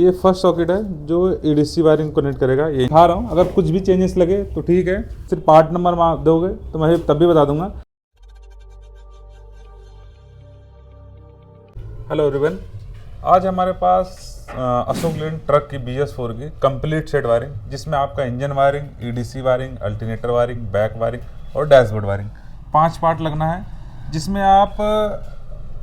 ये first socket है जो एडीसी वायरिंग कनेक्ट करेगा। ये दिखा रहा हूँ, अगर कुछ भी चेंजेस लगे तो ठीक है, सिर्फ पार्ट नंबर दोगे तो मैं तब भी बता दूंगा। हेलो एवरीवन, आज हमारे पास अशोक लेलैंड ट्रक की BS4 की कंप्लीट सेट वायरिंग, जिसमें आपका engine wiring, ADC wiring, alternator wiring, back wiring और डैशबोर्ड वायरिंग 5 पार्ट लगना है, जिसमें आप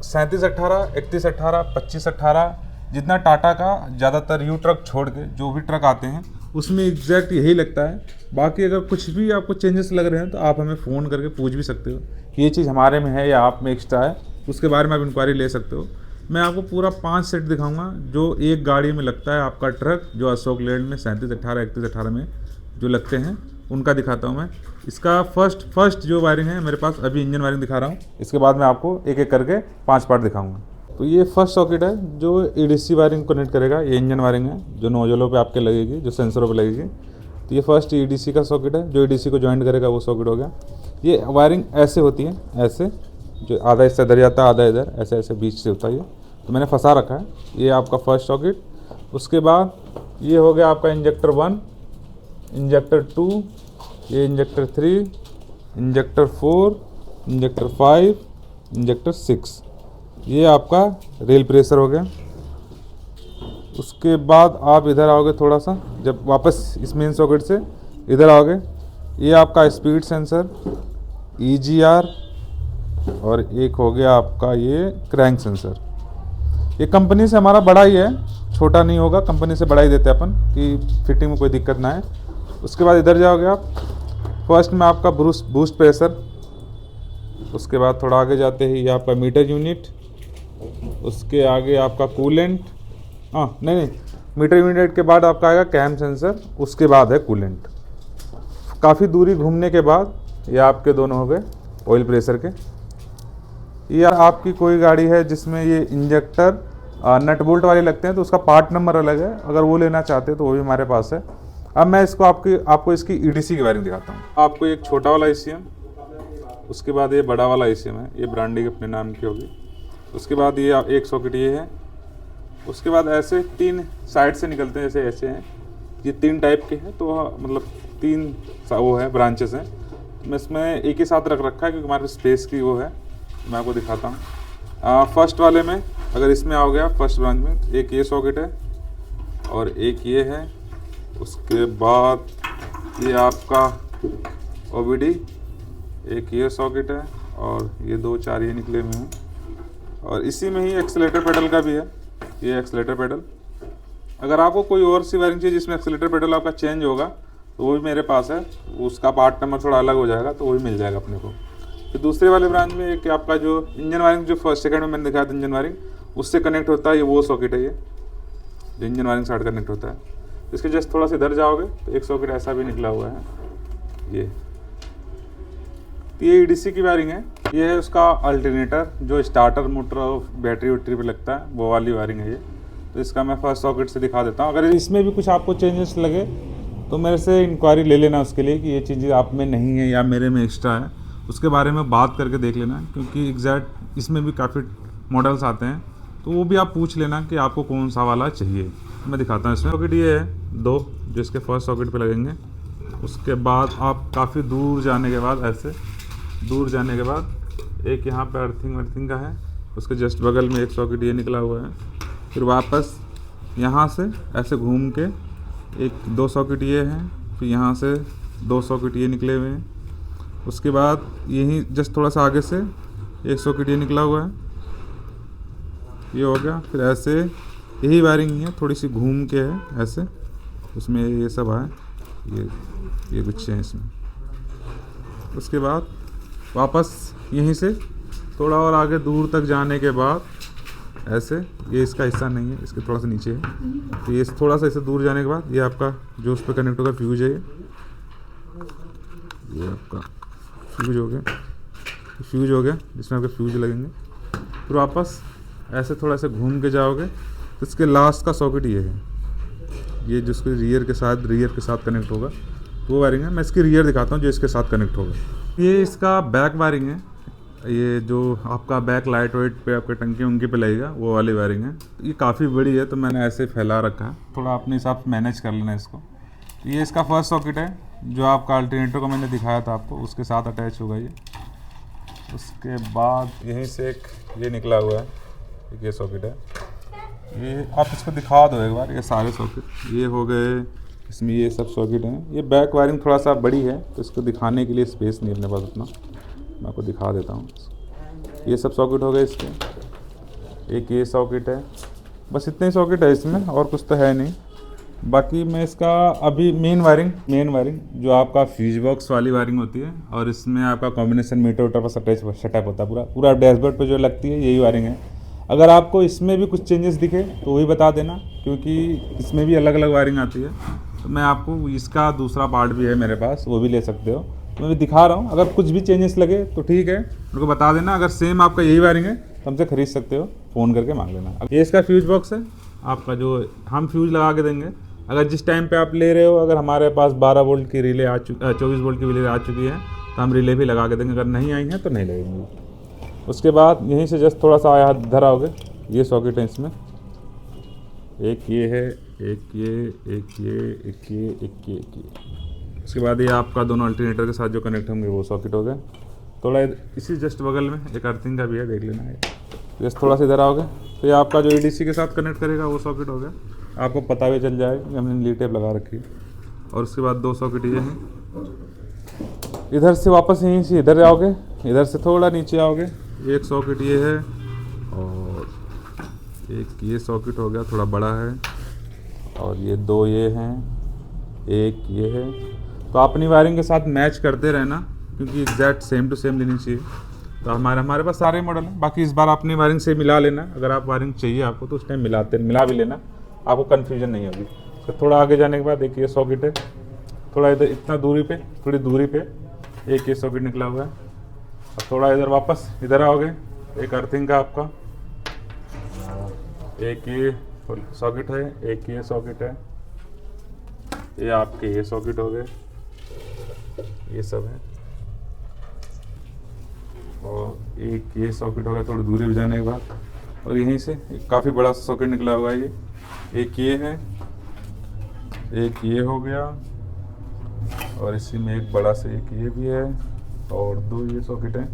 3718, 3118, 2518 जितना टाटा का ज़्यादातर यू ट्रक छोड़ के जो भी ट्रक आते हैं उसमें एग्जैक्ट यही लगता है। बाकी अगर कुछ भी आपको चेंजेस लग रहे हैं तो आप हमें फ़ोन करके पूछ भी सकते हो कि ये चीज़ हमारे में है या आप में एक्स्ट्रा है, उसके बारे में आप इंक्वायरी ले सकते हो। मैं आपको पूरा 5 सेट दिखाऊंगा जो एक गाड़ी में लगता है आपका ट्रक, जो अशोक लेलैंड में 3718, 3118 में जो लगते हैं उनका दिखाता हूँ मैं। इसका फर्स्ट जो वायरिंग है मेरे पास, अभी इंजन वायरिंग दिखा रहा हूँ, इसके बाद मैं आपको एक एक करके 5 पार्ट दिखाऊंगा। तो ये फर्स्ट सॉकेट है जो एडीसी वायरिंग कनेक्ट करेगा। ये इंजन वायरिंग है जो नोजलों पे आपके लगेगी, जो सेंसरों पे लगेगी। तो ये फर्स्ट एडीसी का सॉकेट है जो एडीसी को ज्वाइंट करेगा, वो सॉकेट हो गया। ये वायरिंग ऐसे होती है, ऐसे जो आधा हिस्सा इधर जाता है, आधा इधर, ऐसे ऐसे बीच से होता है। तो मैंने फंसा रखा है। ये आपका फर्स्ट सॉकेट। उसके बाद ये हो गया आपका इंजेक्टर 1, इंजेक्टर 2, ये इंजेक्टर 3, इंजेक्टर 4, इंजेक्टर 5, इंजेक्टर 6। ये आपका रेल प्रेशर हो गया। उसके बाद आप इधर आओगे थोड़ा सा, जब वापस इस मेन सॉकेट से इधर आओगे, ये आपका स्पीड सेंसर, EGR, और एक हो गया आपका ये क्रैंक सेंसर। ये कंपनी से हमारा बड़ा ही है, छोटा नहीं होगा, कंपनी से बड़ा ही देते हैं अपन कि फिटिंग में कोई दिक्कत ना है। उसके बाद इधर जाओगे आप, फर्स्ट में आपका बूस्ट प्रेशर। उसके बाद थोड़ा आगे जाते ही ये आपका मीटर यूनिट। उसके आगे आपका कूलेंट, नहीं, मीटर यूनिट के बाद आपका आएगा कैम सेंसर। उसके बाद है कूलेंट। काफ़ी दूरी घूमने के बाद ये आपके दोनों हो गए ऑयल प्रेशर के। ये आपकी कोई गाड़ी है जिसमें ये इंजेक्टर नट बोल्ट वाले लगते हैं तो उसका पार्ट नंबर अलग है, अगर वो लेना चाहते हैं तो वो भी हमारे पास है। अब मैं इसको आपको इसकी EDC की वायरिंग दिखाता हूँ। आपको एक छोटा वाला ECM, उसके बाद ये बड़ा वाला ECM है, ये ब्रांडिंग अपने नाम की होगी। उसके बाद ये एक सॉकेट ये है। उसके बाद ऐसे 3 साइड से निकलते हैं, जैसे ऐसे हैं, ये 3 टाइप के हैं, तो मतलब 3 वो है ब्रांचेस हैं। मैं इसमें एक ही साथ रख रखा है क्योंकि हमारे स्पेस की वो है। मैं आपको दिखाता हूँ। फर्स्ट वाले में अगर इसमें आओ गया, फर्स्ट ब्रांच में एक ये सॉकेट है और एक ये है। उसके बाद ये आपका OBD, एक ये सॉकेट है और ये 2-4 ये निकले हुए हैं। और इसी में ही एक्सीलरेटर पेडल का भी है, ये एक्सीलरेटर पेडल। अगर आपको कोई और सी वायरिंग चाहिए जिसमें एक्सीलरेटर पेडल आपका चेंज होगा तो वो भी मेरे पास है, उसका पार्ट नंबर थोड़ा अलग हो जाएगा तो वो भी मिल जाएगा अपने को। फिर दूसरे वाले ब्रांच में एक आपका जो इंजन वायरिंग, जो फर्स्ट सेकंड में मैंने दिखाया था इंजन वायरिंग, उससे कनेक्ट होता है, ये वो सॉकेट है, ये जो इंजन वायरिंग साइड कनेक्ट होता है। इसके जस्ट थोड़ा सा इधर जाओगे तो एक सॉकेट ऐसा भी निकला हुआ है, ये EDC की वायरिंग है। ये है उसका अल्टरनेटर जो स्टार्टर मोटर और बैटरी वैटरी पे लगता है, वो वाली वायरिंग है ये। तो इसका मैं फर्स्ट सॉकेट से दिखा देता हूँ। अगर इसमें भी कुछ आपको चेंजेस लगे तो मेरे से इंक्वायरी ले लेना उसके लिए कि ये चीज़ें आप में नहीं है या मेरे में एक्स्ट्रा है, उसके बारे में बात करके देख लेना। क्योंकि एग्जैक्ट इसमें भी काफ़ी मॉडल्स आते हैं तो वो भी आप पूछ लेना कि आपको कौन सा वाला चाहिए। मैं दिखाता हूँ। इसमें सॉकेट ये है 2 जो इसके फर्स्ट सॉकेट पे लगेंगे। उसके बाद आप काफ़ी दूर जाने के बाद, ऐसे दूर जाने के बाद एक यहाँ पे अर्थिंग का है, उसके जस्ट बगल में एक सॉकेट ये निकला हुआ है। फिर वापस यहाँ से ऐसे घूम के 2 सॉकेट ये हैं, फिर यहाँ से 2 सॉकेट ये निकले हुए हैं। उसके बाद यहीं जस्ट थोड़ा सा आगे से एक सॉकेट ये निकला हुआ है, ये हो गया। फिर ऐसे यही वायरिंग है, थोड़ी सी घूम के है ऐसे, उसमें ये सब है, ये गुच्छे हैं इसमें। उसके बाद वापस यहीं से थोड़ा और आगे दूर तक जाने के बाद ऐसे, ये इसका हिस्सा नहीं है, इसके थोड़ा सा नीचे है, तो ये थोड़ा सा इससे दूर जाने के बाद ये आपका जो उस पर कनेक्ट होगा फ्यूज है, ये आपका फ्यूज हो गया जिसमें आपके फ्यूज लगेंगे। फिर वापस ऐसे थोड़ा सा घूम के जाओगे तो इसके लास्ट का सॉकेट ये है, ये जिसके रियर के साथ कनेक्ट होगा, वो वायरिंग है। मैं इसकी रियर दिखाता हूँ जो इसके साथ कनेक्ट होगा। ये इसका बैक वायरिंग है, ये जो आपका बैक लाइट वाइट पे आपके टंकी उनकी पे लगेगा वो वाली वायरिंग है। ये काफ़ी बड़ी है तो मैंने ऐसे फैला रखा है, थोड़ा अपने हिसाब से मैनेज कर लेना इसको। ये इसका फर्स्ट सॉकेट है जो आपका अल्टरनेटर को मैंने दिखाया था आपको, उसके साथ अटैच होगा ये। उसके बाद यहीं से एक ये निकला हुआ है, एक ये सॉकेट है। ये आप इसको दिखा दो एक बार, ये सारे सॉकेट ये हो गए, इसमें ये सब सॉकेट हैं। ये बैक वायरिंग थोड़ा सा बड़ी है तो इसको दिखाने के लिए स्पेस नहीं अपने पास उतना, मैं आपको दिखा देता हूँ। ये सब सॉकेट हो गए इसके, एक ये सॉकेट है, बस इतने ही सॉकेट है इसमें और कुछ तो है नहीं। बाकी मैं इसका अभी मेन वायरिंग जो आपका फ्यूज बॉक्स वाली वायरिंग होती है और इसमें आपका कॉम्बिनेशन मीटर वीटर पर सेटअप होता है, पूरा डैशबोर्ड पे जो लगती है यही वायरिंग है। अगर आपको इसमें भी कुछ चेंजेस दिखे तो वही बता देना, क्योंकि इसमें भी अलग अलग वायरिंग आती है। तो मैं आपको इसका दूसरा पार्ट भी है मेरे पास, वो भी ले सकते हो, मैं भी दिखा रहा हूँ। अगर कुछ भी चेंजेस लगे तो ठीक है, मेरे को बता देना। अगर सेम आपका यही वायरिंग है तो हमसे खरीद सकते हो, फ़ोन करके मांग लेना। ये इसका फ्यूज बॉक्स है आपका, जो हम फ्यूज लगा के देंगे। अगर जिस टाइम पे आप ले रहे हो, अगर हमारे पास 12 वोल्ट की रिले 24 वोल्ट की रिले आ चुकी है तो हम रिले भी लगा के देंगे, अगर नहीं आई हैं तो नहीं लगेंगे। उसके बाद यहीं से जस्ट थोड़ा सा आया हाथ धरा होगे, ये सॉकेट है इसमें, एक ये है, एक ये, एक ये, एक ये, एक ये, एक ये। उसके बाद ये आपका दोनों अल्टरनेटर के साथ जो कनेक्ट होंगे वो सॉकेट हो गए। थोड़ा इसी जस्ट बगल में एक अर्थिंग का भी है, देख लेना है। जस्ट थोड़ा सा इधर आओगे तो ये आपका जो एडीसी के साथ कनेक्ट करेगा वो सॉकेट हो गया, आपको पता भी चल जाएगा कि हमने लीड टेप लगा रखी है। और उसके बाद दो सॉकेट ये हैं। इधर से वापस यहीं से इधर आओगे, इधर से थोड़ा नीचे आओगे, एक सॉकेट ये है और एक ये सॉकेट हो गया, थोड़ा बड़ा है, और ये दो ये हैं, एक ये है। तो अपनी वायरिंग के साथ मैच करते रहना, क्योंकि एग्जैक्ट सेम टू सेम लेनी चाहिए। तो हमारे पास सारे मॉडल हैं। बाकी इस बार अपनी वायरिंग से मिला लेना, अगर आप वायरिंग चाहिए आपको तो उस टाइम मिला भी लेना, आपको कन्फ्यूजन नहीं होगी। तो थोड़ा आगे जाने के बाद एक ये सॉकेट है, थोड़ा इधर इतना थोड़ी दूरी पे एक ये सॉकेट निकला हुआ है। और थोड़ा इधर वापस इधर आओगे, एक अर्थिंग का आपका एक ये सॉकेट है, एक ये सॉकेट है, ये आपके ये सॉकेट हो गए, ये सब है। और एक ये सॉकेट हो गया थोड़ी दूरी पे जाने के बाद। और यहीं से एक काफ़ी बड़ा सॉकेट निकला हुआ है, ये एक ये है, एक ये हो गया, और इसी में एक बड़ा सा एक ये भी है, और दो ये सॉकेट हैं।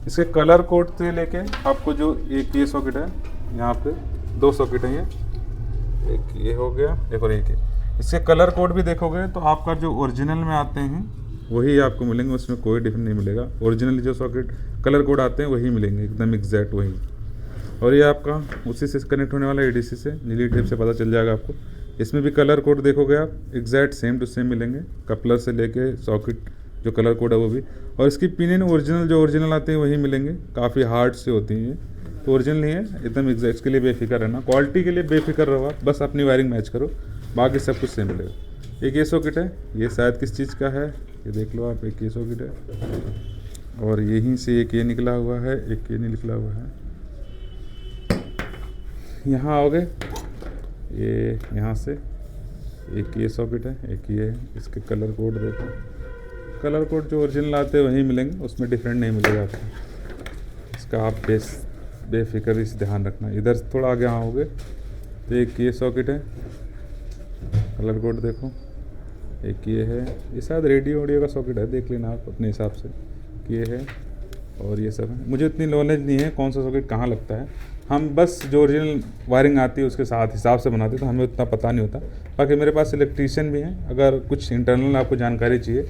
इसके कलर कोड से लेके आपको जो एक ये सॉकेट है, यहाँ पे दो सॉकेट हैं, ये एक ये हो गया, एक और एक है। इसके कलर कोड भी देखोगे तो आपका जो ओरिजिनल में आते हैं वही आपको मिलेंगे, उसमें कोई डिफरेंस नहीं मिलेगा। ओरिजिनल जो सॉकेट कलर कोड आते हैं वही मिलेंगे, एकदम एग्जैक्ट वही। और ये आपका उसी से कनेक्ट होने वाला एडीसी से, नीली टेप से पता चल जाएगा आपको। इसमें भी कलर कोड देखोगे आप, एग्जैक्ट सेम टू सेम मिलेंगे, कपलर से लेके सॉकेट जो कलर कोड है वो भी। और इसकी पिन ओरिजिनल जो ओरिजिनल आते हैं वही मिलेंगे, काफ़ी हार्ड से होती हैं ये, तो ओरिजिनल नहीं है, एकदम एग्जैक्ट। इसके लिए बेफिक्र रहना, क्वालिटी के लिए बेफिक्र रहो आप, बस अपनी वायरिंग मैच करो, बाकी सब कुछ सेम मिलेगा। एक ये सॉकेट है, ये शायद किस चीज़ का है ये देख लो आप, एक ये सॉकेट है, और यहीं से एक ये निकला हुआ है, एक ये नहीं निकला हुआ है। यहाँ आओगे, ये यहाँ से एक ये सॉकेट है, एक ये है। इसके कलर कोड देखो, कलर कोड जो ओरिजिनल आते हैं वही मिलेंगे, उसमें डिफरेंट नहीं मिलेगा आपको। इसका आप बेफिक्र इस ध्यान रखना। इधर थोड़ा आगे आओगे तो एक ये सॉकेट है, कलर कोड देखो, एक ये है, ये शायद रेडियो का सॉकेट है, देख लेना आप अपने हिसाब से कि ये है, और ये सब है। मुझे इतनी नॉलेज नहीं है कौन सा सॉकेट कहाँ लगता है, हम बस जो ओरिजिनल वायरिंग आती है उसके साथ हिसाब से बनाते हैं, तो हमें उतना पता नहीं होता। बाकी मेरे पास इलेक्ट्रीशियन भी हैं, अगर कुछ इंटरनल आपको जानकारी चाहिए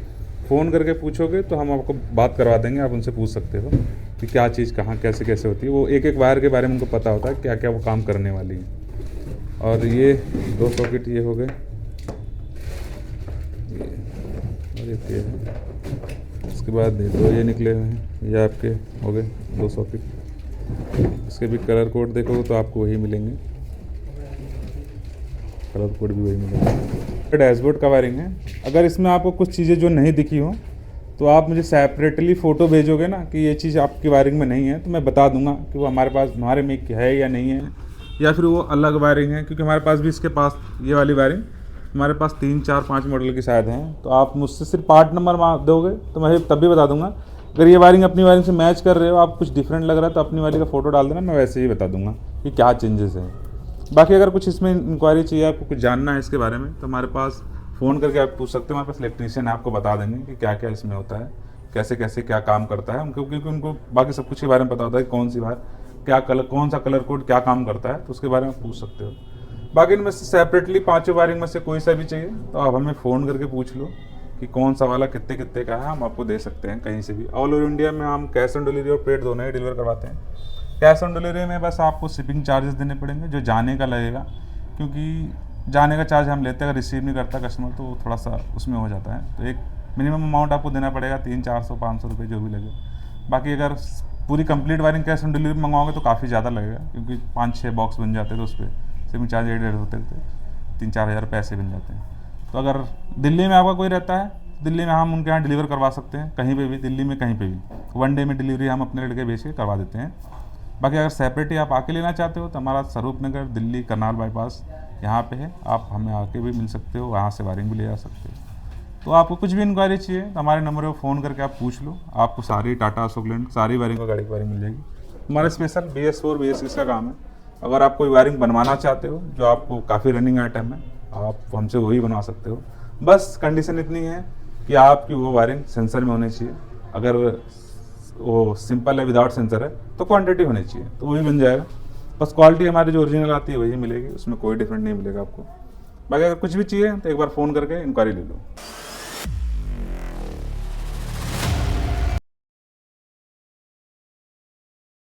फ़ोन करके पूछोगे तो हम आपको बात करवा देंगे, आप उनसे पूछ सकते हो कि क्या चीज़ कहाँ कैसे कैसे होती है। वो एक एक वायर के बारे में उनको पता होता है क्या क्या वो काम करने वाली है। और ये दो सॉकेट ये हो गए, और ये है। इसके बाद दो ये निकले हुए हैं, ये आपके हो गए दो सॉकेट। इसके भी कलर कोड देखोगे तो आपको वही मिलेंगे, कलर कोड भी वही मिलेगा। डैशबोर्ड का वायरिंग है। अगर इसमें आपको कुछ चीज़ें जो नहीं दिखी हो तो आप मुझे सेपरेटली फ़ोटो भेजोगे ना कि ये चीज़ आपकी वायरिंग में नहीं है, तो मैं बता दूंगा कि वो हमारे में है या नहीं है, या फिर वो अलग वायरिंग है। क्योंकि हमारे पास भी इसके पास ये वाली वायरिंग हमारे पास 3, 4, 5 मॉडल की शायद हैं। तो आप मुझसे सिर्फ पार्ट नंबर दोगे तो मैं तब भी बता दूंगा अगर ये वायरिंग अपनी वायरिंग से मैच कर रहे हो, आप कुछ डिफरेंट लग रहा है तो अपनी वाली का फ़ोटो डाल देना, मैं वैसे ही बता दूंगा कि क्या चेंजेस है। बाकी अगर कुछ इसमें इंक्वायरी चाहिए, आपको कुछ जानना है इसके बारे में, तो हमारे पास फ़ोन करके आप पूछ सकते हो। हमारे पास इलेक्ट्रीशियन है, आपको बता देंगे कि क्या क्या इसमें होता है, कैसे कैसे क्या काम करता है उनको, क्योंकि उनको बाकी सब कुछ के बारे में पता होता है कि कौन सी बार क्या कलर, कौन सा कलर कोड क्या काम करता है, तो उसके बारे में पूछ सकते हो। बाकी इनमें से सेपरेटली पाँचों वायरिंग में से कोई सा भी चाहिए तो आप हमें फ़ोन करके पूछ लो कि कौन सा वाला कितने कितने का है, हम आपको दे सकते हैं कहीं से भी। ऑल ओवर इंडिया में हम कैश ऑन डिलीवरी और पेड दोनों ही डिलीवर करवाते हैं। कैश ऑन डिलीवरी में बस आपको शिपिंग चार्जेस देने पड़ेंगे, जो जाने का लगेगा, क्योंकि जाने का चार्ज हम लेते हैं, अगर रिसीव नहीं करता कस्टमर तो थोड़ा सा उसमें हो जाता है, तो एक मिनिमम अमाउंट आपको देना पड़ेगा, 300-400-500 रुपये जो भी लगे। बाकी अगर पूरी complete wiring cash on delivery मंगवाओगे तो काफ़ी ज़्यादा लगेगा, क्योंकि 5-6 बॉक्स बन जाते हैं, तो उस पर शिपिंग चार्ज ऐड होते थे, 3-4 हज़ार पैसे बन जाते हैं। तो अगर दिल्ली में आपका कोई रहता है, दिल्ली में हम उनके यहाँ डिलीवर करवा सकते हैं, कहीं पे भी, दिल्ली में कहीं पे भी 1 डे में डिलीवरी हम अपने लड़के भेज के करवा देते हैं। बाकी अगर सेपरेट ही आप आके लेना चाहते हो तो हमारा स्वरूप नगर दिल्ली करनाल बाईपास यहाँ पे है, आप हमें आके भी मिल सकते हो, वहाँ से वायरिंग भी ले जा सकते हो। तो आपको कुछ भी इंक्वायरी चाहिए तो हमारे नंबर पर फ़ोन करके आप पूछ लो, आपको सारी टाटा अशोक लैंड सारी वायरिंग का गाड़ी की वायरिंग मिल जाएगी। हमारा स्पेशल BS4 BS6 का काम है। अगर आप कोई वायरिंग बनवाना चाहते हो जो आपको काफ़ी रनिंग आइटम है, आप हमसे वही बनवा सकते हो। बस कंडीशन इतनी है कि आपकी वो वायरिंग सेंसर में होनी चाहिए। अगर वो सिंपल है विदाउट सेंसर है तो क्वांटिटी होनी चाहिए, तो वही बन जाएगा। बस क्वालिटी हमारी जो ओरिजिनल आती है वही मिलेगी, उसमें कोई डिफरेंट नहीं मिलेगा आपको। बाकी अगर कुछ भी चाहिए तो एक बार फ़ोन करके इंक्वायरी ले लो।